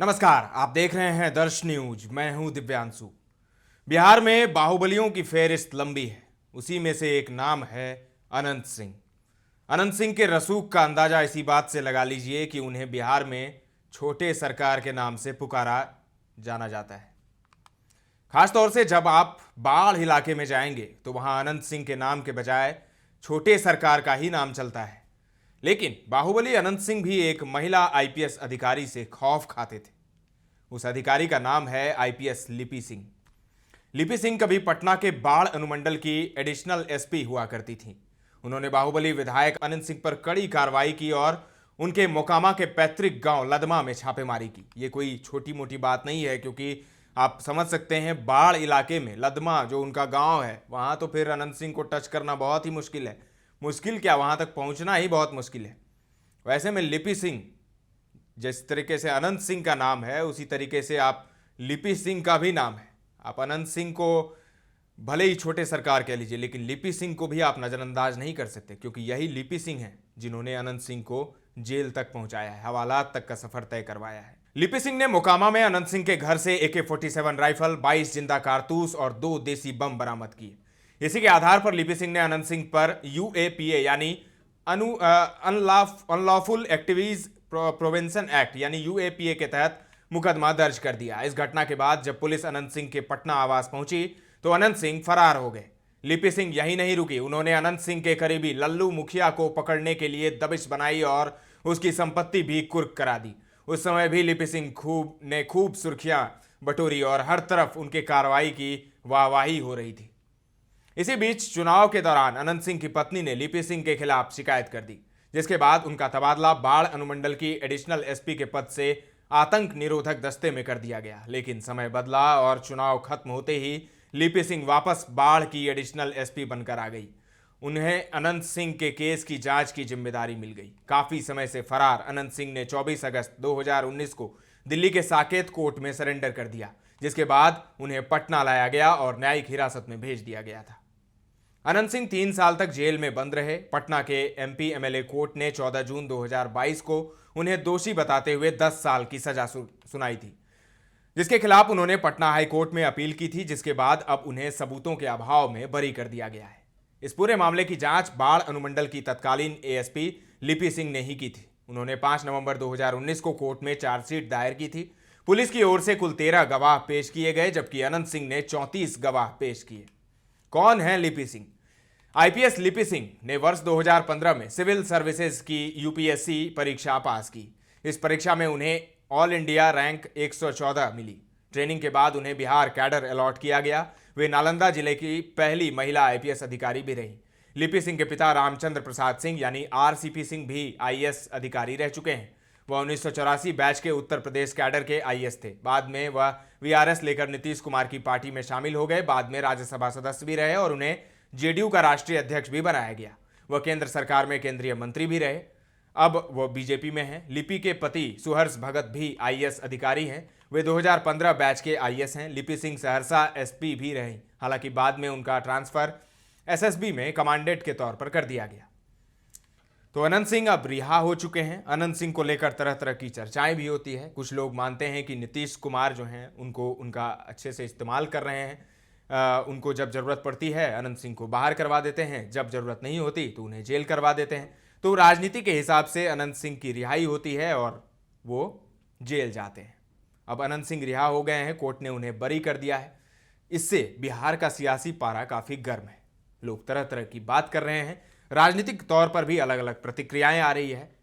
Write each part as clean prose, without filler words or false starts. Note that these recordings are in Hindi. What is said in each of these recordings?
नमस्कार, आप देख रहे हैं दर्श न्यूज। मैं हूं दिव्यांशु। बिहार में बाहुबलियों की फेहरिस्त लंबी है। उसी में से एक नाम है अनंत सिंह। अनंत सिंह के रसूख का अंदाजा इसी बात से लगा लीजिए कि उन्हें बिहार में छोटे सरकार के नाम से पुकारा जाना जाता है। खासतौर से जब आप बाढ़ इलाके में जाएंगे तो वहां अनंत सिंह के नाम के बजाय छोटे सरकार का ही नाम चलता है। लेकिन बाहुबली अनंत सिंह भी एक महिला आईपीएस अधिकारी से खौफ खाते थे। उस अधिकारी का नाम है आईपीएस लिपि सिंह। लिपि सिंह कभी पटना के बाढ़ अनुमंडल की एडिशनल एसपी हुआ करती थी। उन्होंने बाहुबली विधायक अनंत सिंह पर कड़ी कार्रवाई की और उनके मोकामा के पैतृक गांव लदमा में छापेमारी की। ये कोई छोटी मोटी बात नहीं है, क्योंकि आप समझ सकते हैं बाढ़ इलाके में लदमा जो उनका गांव है, वहां तो फिर अनंत सिंह को टच करना बहुत ही मुश्किल है। मुश्किल क्या, वहां तक पहुंचना ही बहुत मुश्किल है। वैसे में लिपि सिंह, जिस तरीके से अनंत सिंह का नाम है उसी तरीके से आप लिपि सिंह का भी नाम है। आप अनंत सिंह को भले ही छोटे सरकार कह लीजिए, लेकिन लिपि सिंह को भी आप नजरअंदाज नहीं कर सकते, क्योंकि यही लिपि सिंह हैं जिन्होंने अनंत सिंह को जेल तक पहुंचाया है, हवालात तक का सफर तय करवाया है। लिपि सिंह ने मोकामा में अनंत सिंह के घर से AK-47 राइफल, 22 जिंदा कारतूस और 2 देसी बम बरामद किए। इसी के आधार पर लिपि सिंह ने अनंत सिंह पर UAPA यानी अनलॉफुल एक्टिविटीज प्रिवेंशन एक्ट यानी UAPA के तहत मुकदमा दर्ज कर दिया। इस घटना के बाद जब पुलिस अनंत सिंह के पटना आवास पहुंची तो अनंत सिंह फरार हो गए। लिपि सिंह यही नहीं रुकी, उन्होंने अनंत सिंह के करीबी लल्लू मुखिया को पकड़ने के लिए दबिश बनाई और उसकी संपत्ति भी कुर्क करा दी। उस समय भी लिपि सिंह खूब सुर्खियां बटोरी और हर तरफ उनके कार्रवाई की वाहवाही हो रही थी। इसी बीच चुनाव के दौरान अनंत सिंह की पत्नी ने लिपि सिंह के खिलाफ शिकायत कर दी, जिसके बाद उनका तबादला बाढ़ अनुमंडल की एडिशनल एसपी के पद से आतंक निरोधक दस्ते में कर दिया गया। लेकिन समय बदला और चुनाव खत्म होते ही लिपि सिंह वापस बाढ़ की एडिशनल एसपी बनकर आ गई। उन्हें अनंत सिंह के केस की जांच की जिम्मेदारी मिल गई। काफी समय से फरार अनंत सिंह ने 24 अगस्त 2019 को दिल्ली के साकेत कोर्ट में सरेंडर कर दिया, जिसके बाद उन्हें पटना लाया गया और न्यायिक हिरासत में भेज दिया गया था। अनंत सिंह 3 साल तक जेल में बंद रहे। पटना के MP MLA कोर्ट ने 14 जून 2022 को उन्हें दोषी बताते हुए 10 साल की सजा सुनाई थी, जिसके खिलाफ उन्होंने पटना हाई कोर्ट में अपील की थी, जिसके बाद अब उन्हें सबूतों के अभाव में बरी कर दिया गया है। इस पूरे मामले की जांच बाढ़ अनुमंडल की तत्कालीन ASP लिपि सिंह ने ही की थी। उन्होंने 5 नवंबर 2019 को कोर्ट में चार्जशीट दायर की थी। पुलिस की ओर से कुल 13 गवाह पेश किए गए, जबकि अनंत सिंह ने 34 गवाह पेश किए। कौन है लिपि सिंह? आईपीएस लिपि सिंह ने वर्ष 2015 में सिविल सर्विसेज की UPSC परीक्षा पास की। इस परीक्षा में उन्हें ऑल इंडिया रैंक 114 मिली। ट्रेनिंग के बाद उन्हें बिहार कैडर अलॉट किया गया। वे नालंदा जिले की पहली महिला IPS अधिकारी भी रही। लिपि सिंह के पिता रामचंद्र प्रसाद सिंह यानी RCP सिंह भी IAS अधिकारी रह चुके हैं। वह 1984 बैच के उत्तर प्रदेश कैडर के IAS थे। बाद में वह VRS लेकर नीतीश कुमार की पार्टी में शामिल हो गए। बाद में राज्यसभा सदस्य भी रहे और उन्हें JDU का राष्ट्रीय अध्यक्ष भी बनाया गया। वह केंद्र सरकार में केंद्रीय मंत्री भी रहे। अब वह BJP में हैं। लिपि के पति सुहर्ष भगत भी IAS अधिकारी हैं। वे 2015 बैच के IAS हैं। लिपि सिंह सहरसा SP भी रहीं। हालांकि बाद में उनका ट्रांसफर SSB में कमांडेंट के तौर पर कर दिया गया। तो अनंत सिंह अब रिहा हो चुके हैं। अनंत सिंह को लेकर तरह तरह की चर्चाएं भी होती है। कुछ लोग मानते हैं कि नीतीश कुमार जो हैं उनको उनका अच्छे से इस्तेमाल कर रहे हैं। उनको जब जरूरत पड़ती है अनंत सिंह को बाहर करवा देते हैं, जब जरूरत नहीं होती तो उन्हें जेल करवा देते हैं। तो राजनीति के हिसाब से अनंत सिंह की रिहाई होती है और वो जेल जाते हैं। अब अनंत सिंह रिहा हो गए हैं, कोर्ट ने उन्हें बरी कर दिया है। इससे बिहार का सियासी पारा काफी गर्म है। लोग तरह तरह की बात कर रहे हैं। राजनीतिक तौर पर भी अलग अलग प्रतिक्रियाएं आ रही है।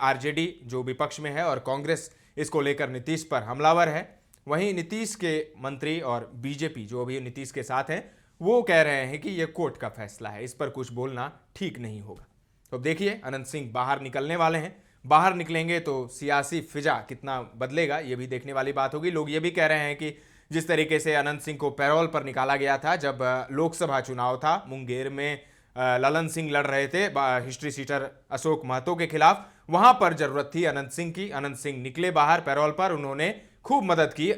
RJD जो विपक्ष में है और कांग्रेस इसको लेकर नीतीश पर हमलावर है। वहीं नीतीश के मंत्री और BJP जो अभी नीतीश के साथ हैं वो कह रहे हैं कि यह कोर्ट का फैसला है, इस पर कुछ बोलना ठीक नहीं होगा। तो देखिए, अनंत सिंह बाहर निकलने वाले हैं। बाहर निकलेंगे तो सियासी फिजा कितना बदलेगा ये भी देखने वाली बात होगी। लोग ये भी कह रहे हैं कि जिस तरीके से अनंत सिंह को पैरोल पर निकाला गया था जब लोकसभा चुनाव था, मुंगेर में ललन सिंह लड़ रहे थे हिस्ट्री सीटर अशोक महतो के खिलाफ, वहां पर जरूरत थी अनंत सिंह की। अनंत सिंह निकले बाहर पैरोल पर, उन्होंने खूब मदद की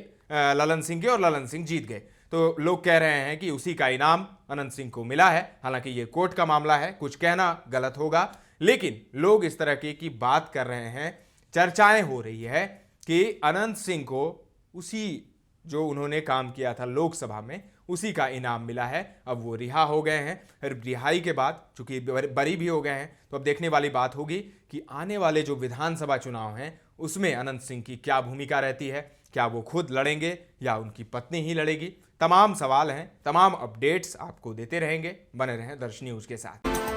ललन सिंह की और ललन सिंह जीत गए। तो लोग कह रहे हैं कि उसी का इनाम अनंत सिंह को मिला है। हालांकि ये कोर्ट का मामला है, कुछ कहना गलत होगा, लेकिन लोग इस तरह की बात कर रहे हैं। चर्चाएं हो रही है कि अनंत सिंह को उसी जो उन्होंने काम किया था लोकसभा में उसी का इनाम मिला है। अब वो रिहा हो गए हैं। रिहाई के बाद चूंकि बरी भी हो गए हैं, तो अब देखने वाली बात होगी कि आने वाले जो विधानसभा चुनाव हैं उसमें अनंत सिंह की क्या भूमिका रहती है। क्या वो खुद लड़ेंगे या उनकी पत्नी ही लड़ेगी? तमाम सवाल हैं, तमाम अपडेट्स आपको देते रहेंगे। बने रहें दर्श न्यूज़ के साथ।